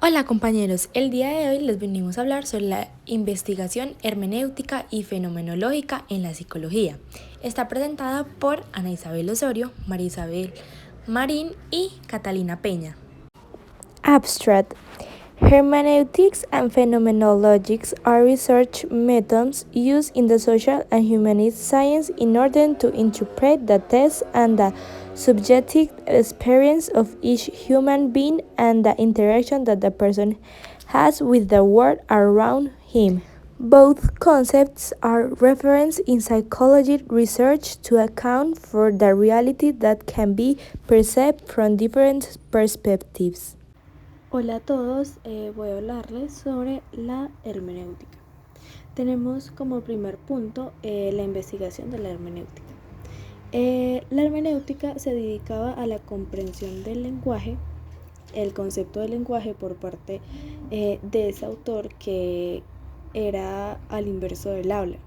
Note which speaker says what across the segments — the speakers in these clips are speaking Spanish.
Speaker 1: Hola compañeros, el día de hoy les venimos a hablar sobre la investigación hermenéutica y fenomenológica en la psicología. Está presentada por Ana Isabel Osorio, María Isabel Marín y Catalina Peña.
Speaker 2: Abstract. Hermeneutics and phenomenologics are research methods used in the social and humanist science in order to interpret the text and the subjective experience of each human being and the interaction that the person has with the world around him. Both concepts are referenced in psychology research to account for the reality that can be perceived from different perspectives.
Speaker 3: Hola a todos, voy a hablarles sobre la hermenéutica. Tenemos como primer punto la investigación de la hermenéutica. La hermenéutica se dedicaba a la comprensión del lenguaje, el concepto del lenguaje por parte de ese autor que era al inverso del habla.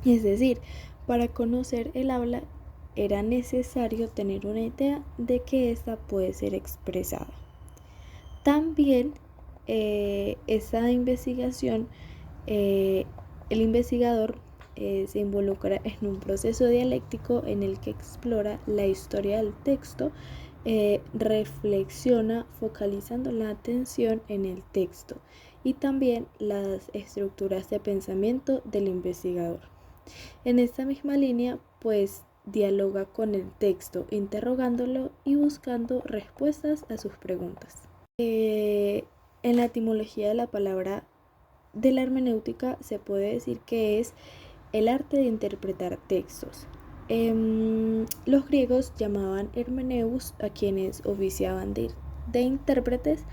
Speaker 3: Es decir, para conocer el habla era necesario tener una idea de que ésta puede ser expresada. También esa investigación, el investigador se involucra en un proceso dialéctico en el que explora la historia del texto, reflexiona focalizando la atención en el texto y también las estructuras de pensamiento del investigador. En esta misma línea, pues dialoga con el texto, interrogándolo y buscando respuestas a sus preguntas. En la etimología de la palabra de la hermenéutica se puede decir que es el arte de interpretar textos. Los griegos llamaban hermeneus a quienes oficiaban de intérpretes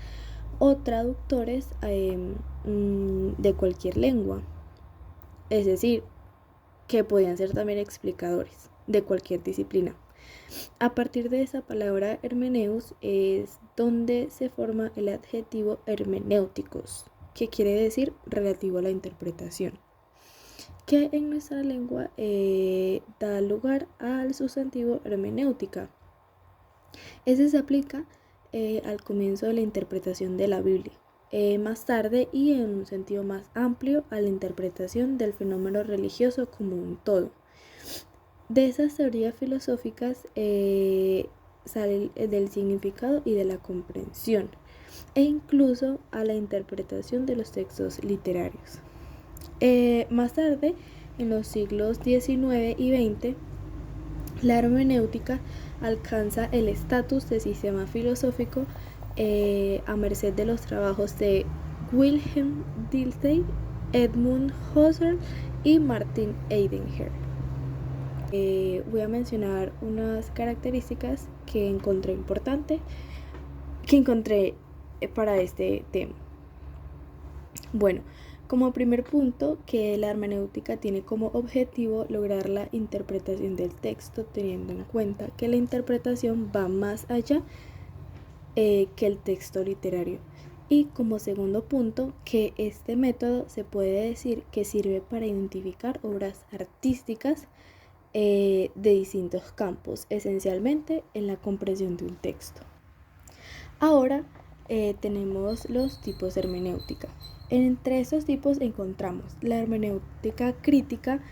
Speaker 3: o traductores de cualquier lengua, es decir, que podían ser también explicadores de cualquier disciplina. A partir de esa palabra hermeneus es donde se forma el adjetivo hermenéuticos, que quiere decir relativo a la interpretación, que en nuestra lengua da lugar al sustantivo hermenéutica. Ese se aplica al comienzo de la interpretación de la Biblia. Más tarde y en un sentido más amplio a la interpretación del fenómeno religioso como un todo. De esas teorías filosóficas sale del significado y de la comprensión e incluso a la interpretación de los textos literarios. Más tarde, en los siglos XIX y XX, la hermenéutica alcanza el estatus de sistema filosófico a merced de los trabajos de Wilhelm Dilthey, Edmund Husserl y Martin Heidegger. Voy a mencionar unas características que encontré para este tema. Bueno, como primer punto, que la hermenéutica tiene como objetivo lograr la interpretación del texto, teniendo en cuenta que la interpretación va más allá que el texto literario. Y como segundo punto, que este método se puede decir que sirve para identificar obras artísticas de distintos campos, esencialmente en la comprensión de un texto. Ahora tenemos los tipos de hermenéutica. Entre estos tipos encontramos la hermenéutica crítica,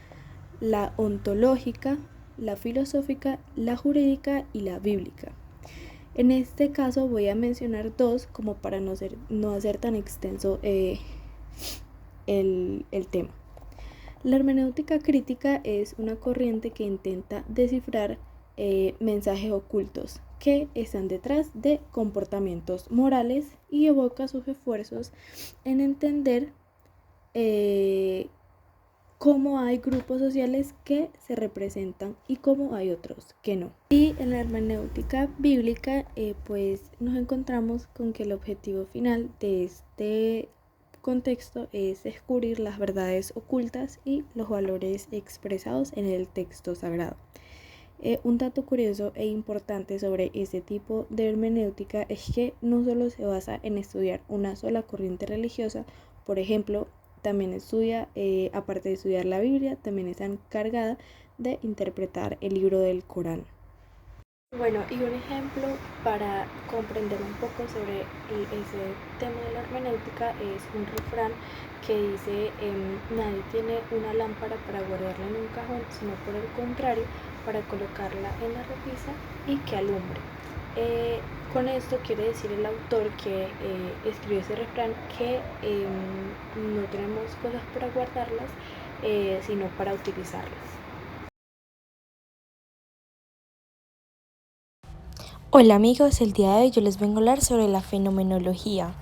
Speaker 3: la ontológica, la filosófica, la jurídica y la bíblica. En este caso voy a mencionar dos como para no hacer tan extenso el tema. La hermenéutica crítica es una corriente que intenta descifrar mensajes ocultos que están detrás de comportamientos morales y evoca sus esfuerzos en entender cómo hay grupos sociales que se representan y cómo hay otros que no. Y en la hermenéutica bíblica pues nos encontramos con que el objetivo final de este contexto es descubrir las verdades ocultas y los valores expresados en el texto sagrado. Un dato curioso e importante sobre este tipo de hermenéutica es que no solo se basa en estudiar una sola corriente religiosa, por ejemplo, también estudia, aparte de estudiar la Biblia, también está encargada de interpretar el libro del Corán. Bueno, y un ejemplo para comprender un poco sobre ese tema de la hermenéutica es un refrán que dice, nadie tiene una lámpara para guardarla en un cajón, sino por el contrario, para colocarla en la repisa y que alumbre. Con esto quiere decir el autor que escribió ese refrán que no tenemos cosas para guardarlas, sino para utilizarlas.
Speaker 1: Hola amigos, el día de hoy yo les vengo a hablar sobre la fenomenología.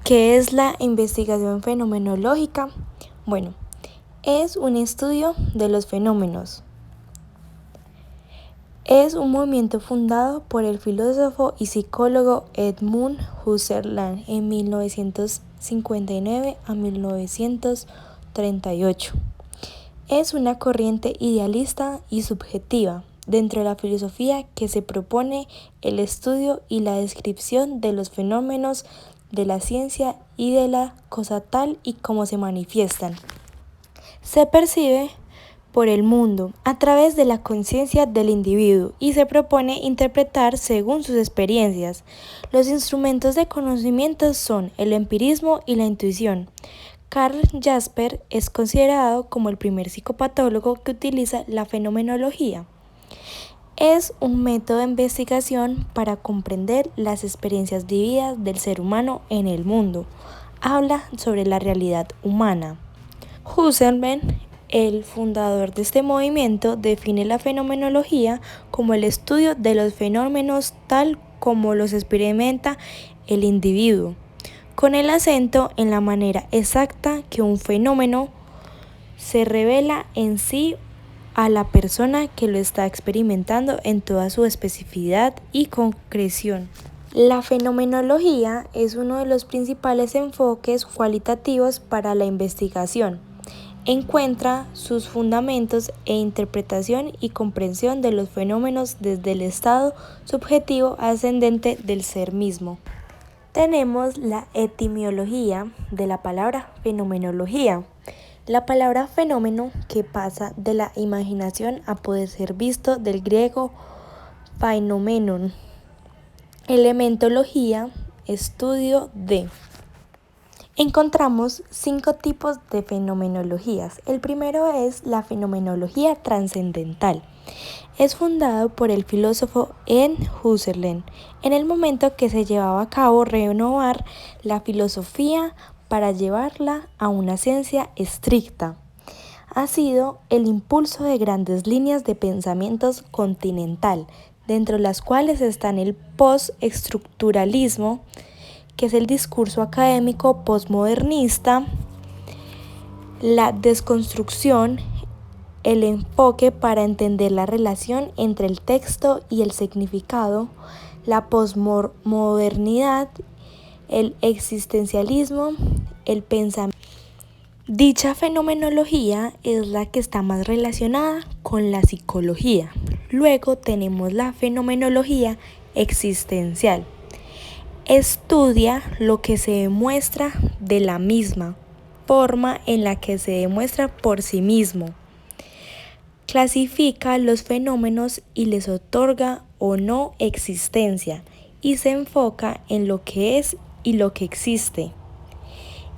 Speaker 1: ¿Qué es la investigación fenomenológica? Bueno, es un estudio de los fenómenos. Es un movimiento fundado por el filósofo y psicólogo Edmund Husserl en 1959 a 1938. Es una corriente idealista y subjetiva dentro de la filosofía que se propone el estudio y la descripción de los fenómenos de la ciencia y de la cosa tal y como se manifiestan. Se percibe por el mundo a través de la conciencia del individuo y se propone interpretar según sus experiencias. Los instrumentos de conocimiento son el empirismo y la intuición. Karl Jasper es considerado como el primer psicopatólogo que utiliza la fenomenología. Es un método de investigación para comprender las experiencias vividas del ser humano en el mundo. Habla sobre la realidad humana. Husserl, el fundador de este movimiento, define la fenomenología como el estudio de los fenómenos tal como los experimenta el individuo, con el acento en la manera exacta que un fenómeno se revela en sí a la persona que lo está experimentando en toda su especificidad y concreción. La fenomenología es uno de los principales enfoques cualitativos para la investigación. Encuentra sus fundamentos e interpretación y comprensión de los fenómenos desde el estado subjetivo ascendente del ser mismo. Tenemos la etimología de la palabra fenomenología. La palabra fenómeno, que pasa de la imaginación a poder ser visto, del griego phainommenon. Elementología, estudio de. Encontramos 5 tipos de fenomenologías. El primero es la fenomenología trascendental. Es fundado por el filósofo Edmund Husserl en el momento que se llevaba a cabo renovar la filosofía para llevarla a una ciencia estricta. Ha sido el impulso de grandes líneas de pensamientos continental, dentro de las cuales están el postestructuralismo, que es el discurso académico postmodernista, la desconstrucción, el enfoque para entender la relación entre el texto y el significado, la posmodernidad, el existencialismo, el pensamiento. Dicha fenomenología es la que está más relacionada con la psicología. Luego tenemos la fenomenología existencial. Estudia lo que se demuestra de la misma forma en la que se demuestra por sí mismo. Clasifica los fenómenos y les otorga o no existencia y se enfoca en lo que es y lo que existe.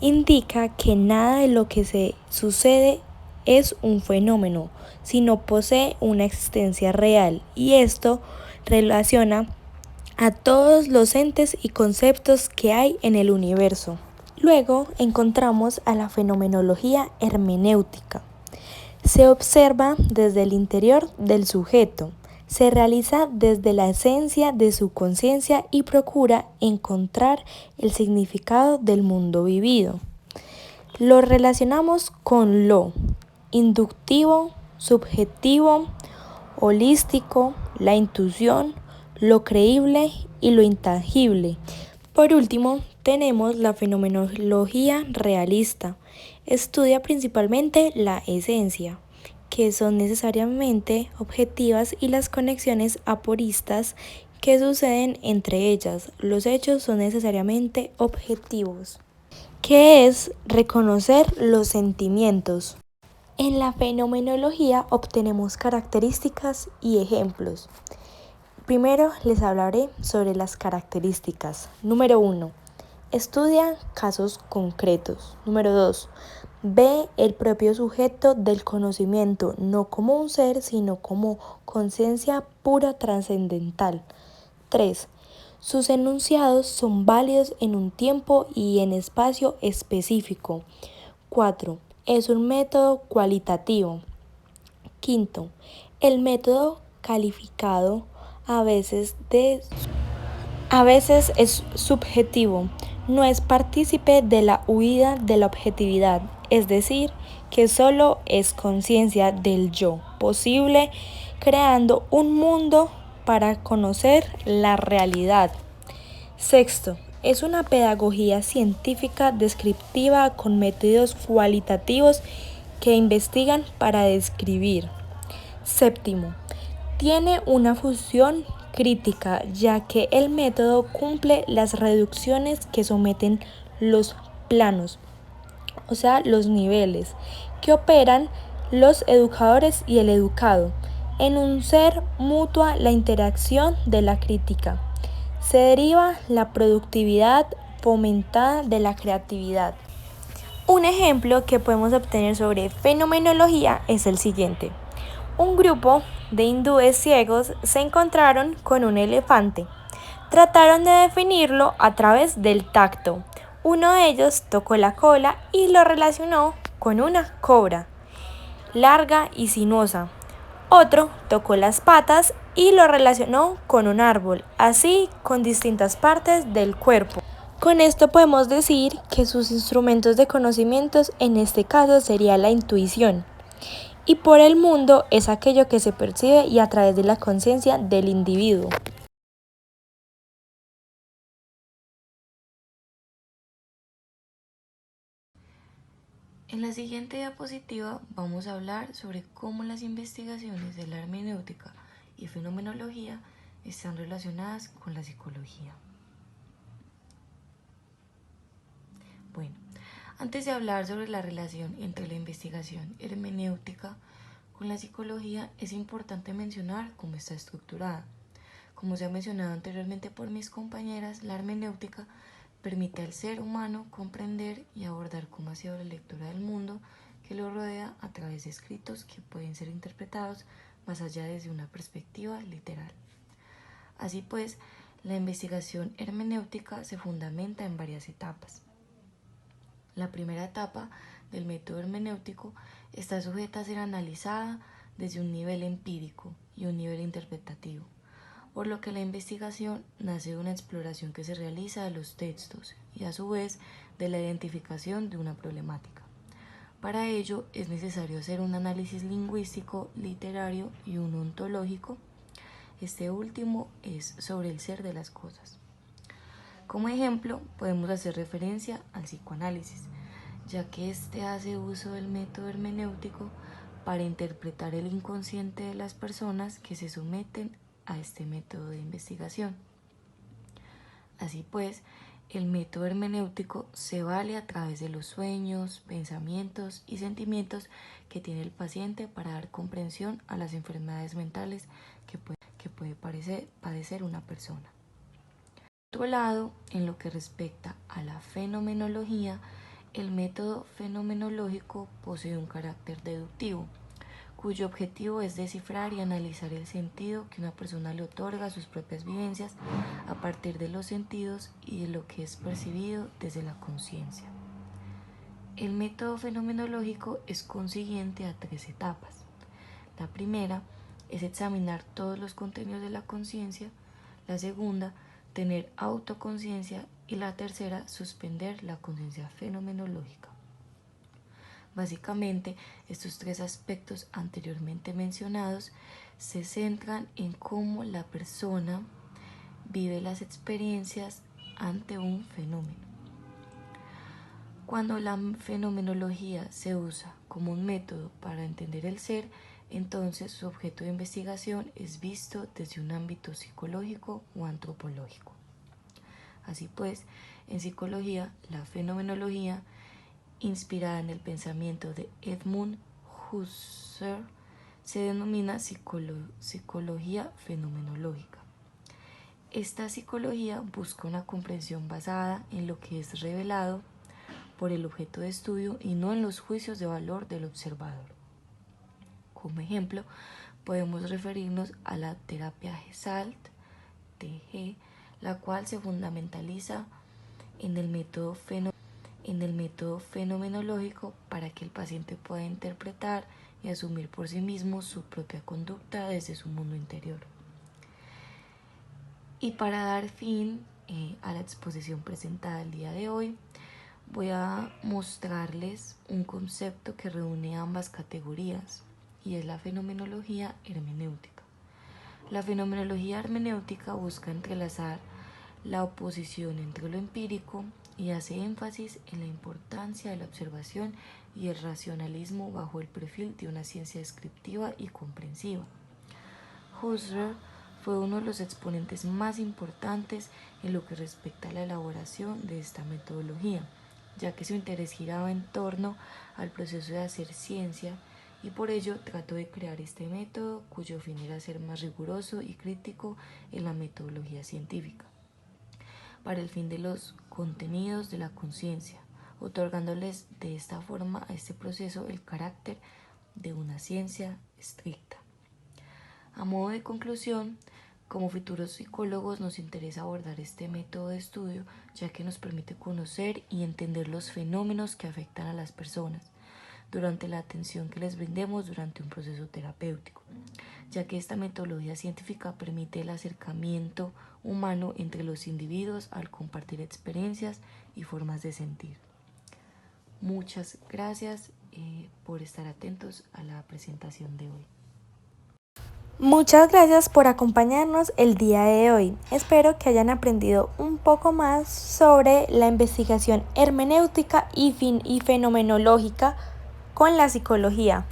Speaker 1: Indica que nada de lo que se sucede es un fenómeno, sino posee una existencia real, y esto relaciona a todos los entes y conceptos que hay en el universo. Luego encontramos a la fenomenología hermenéutica. Se observa desde el interior del sujeto, se realiza desde la esencia de su conciencia y procura encontrar el significado del mundo vivido. Lo relacionamos con lo inductivo, subjetivo, holístico, la intuición, lo creíble y lo intangible. Por último, tenemos la fenomenología realista. Estudia principalmente la esencia, que son necesariamente objetivas, y las conexiones aporistas que suceden entre ellas. Los hechos son necesariamente objetivos. ¿Qué es reconocer los sentimientos? En la fenomenología obtenemos características y ejemplos. Primero les hablaré sobre las características. Número 1. Estudia casos concretos. Número 2. Ve el propio sujeto del conocimiento, no como un ser, sino como conciencia pura trascendental. 3. Sus enunciados son válidos en un tiempo y en espacio específico. 4. Es un método cualitativo. Quinto, el método calificado a veces es subjetivo, no es partícipe de la huida de la objetividad, es decir, que solo es conciencia del yo posible, creando un mundo para conocer la realidad. Sexto, es una pedagogía científica descriptiva con métodos cualitativos que investigan para describir. Séptimo, tiene una función crítica, ya que el método cumple las reducciones que someten los planos, o sea, los niveles, que operan los educadores y el educado. En un ser mutua la interacción de la crítica. Se deriva la productividad fomentada de la creatividad. Un ejemplo que podemos obtener sobre fenomenología es el siguiente. Un grupo de hindúes ciegos se encontraron con un elefante. Trataron de definirlo a través del tacto. Uno de ellos tocó la cola y lo relacionó con una cobra, larga y sinuosa. Otro tocó las patas y lo relacionó con un árbol, así con distintas partes del cuerpo. Con esto podemos decir que sus instrumentos de conocimientos en este caso sería la intuición. Y por el mundo es aquello que se percibe y a través de la conciencia del individuo.
Speaker 4: En la siguiente diapositiva vamos a hablar sobre cómo las investigaciones de la hermenéutica y fenomenología están relacionadas con la psicología. Bueno, antes de hablar sobre la relación entre la investigación hermenéutica con la psicología, es importante mencionar cómo está estructurada. Como se ha mencionado anteriormente por mis compañeras, la hermenéutica permite al ser humano comprender y abordar cómo ha sido la lectura del mundo que lo rodea a través de escritos que pueden ser interpretados más allá desde una perspectiva literal. Así pues, la investigación hermenéutica se fundamenta en varias etapas. La primera etapa del método hermenéutico está sujeta a ser analizada desde un nivel empírico y un nivel interpretativo, por lo que la investigación nace de una exploración que se realiza de los textos y a su vez de la identificación de una problemática. Para ello es necesario hacer un análisis lingüístico, literario y un ontológico. Este último es sobre el ser de las cosas. Como ejemplo, podemos hacer referencia al psicoanálisis, ya que éste hace uso del método hermenéutico para interpretar el inconsciente de las personas que se someten a este método de investigación. Así pues, el método hermenéutico se vale a través de los sueños, pensamientos y sentimientos que tiene el paciente para dar comprensión a las enfermedades mentales que puede padecer una persona. Por otro lado, en lo que respecta a la fenomenología, el método fenomenológico posee un carácter deductivo, cuyo objetivo es descifrar y analizar el sentido que una persona le otorga a sus propias vivencias a partir de los sentidos y de lo que es percibido desde la conciencia. El método fenomenológico es consiguiente a 3 etapas. La primera es examinar todos los contenidos de la conciencia, la segunda, tener autoconciencia y la tercera, suspender la conciencia fenomenológica. Básicamente, estos 3 aspectos anteriormente mencionados se centran en cómo la persona vive las experiencias ante un fenómeno. Cuando la fenomenología se usa como un método para entender el ser, entonces su objeto de investigación es visto desde un ámbito psicológico o antropológico. Así pues, en psicología, la fenomenología, inspirada en el pensamiento de Edmund Husserl, se denomina psicología fenomenológica. Esta psicología busca una comprensión basada en lo que es revelado por el objeto de estudio y no en los juicios de valor del observador. Como ejemplo, podemos referirnos a la terapia Gestalt, TG, la cual se fundamentaliza en el método fenomenológico para que el paciente pueda interpretar y asumir por sí mismo su propia conducta desde su mundo interior. Y para dar fin a la exposición presentada el día de hoy, voy a mostrarles un concepto que reúne ambas categorías y es la fenomenología hermenéutica. La fenomenología hermenéutica busca entrelazar la oposición entre lo empírico y hace énfasis en la importancia de la observación y el racionalismo bajo el perfil de una ciencia descriptiva y comprensiva. Husserl fue uno de los exponentes más importantes en lo que respecta a la elaboración de esta metodología, ya que su interés giraba en torno al proceso de hacer ciencia y por ello trató de crear este método cuyo fin era ser más riguroso y crítico en la metodología científica, para el fin de los contenidos de la conciencia, otorgándoles de esta forma a este proceso el carácter de una ciencia estricta. A modo de conclusión, como futuros psicólogos nos interesa abordar este método de estudio ya que nos permite conocer y entender los fenómenos que afectan a las personas durante la atención que les brindemos durante un proceso terapéutico, ya que esta metodología científica permite el acercamiento humano entre los individuos al compartir experiencias y formas de sentir. Muchas gracias por estar atentos a la presentación de hoy.
Speaker 2: Muchas gracias por acompañarnos el día de hoy. Espero que hayan aprendido un poco más sobre la investigación hermenéutica y fenomenológica con la psicología.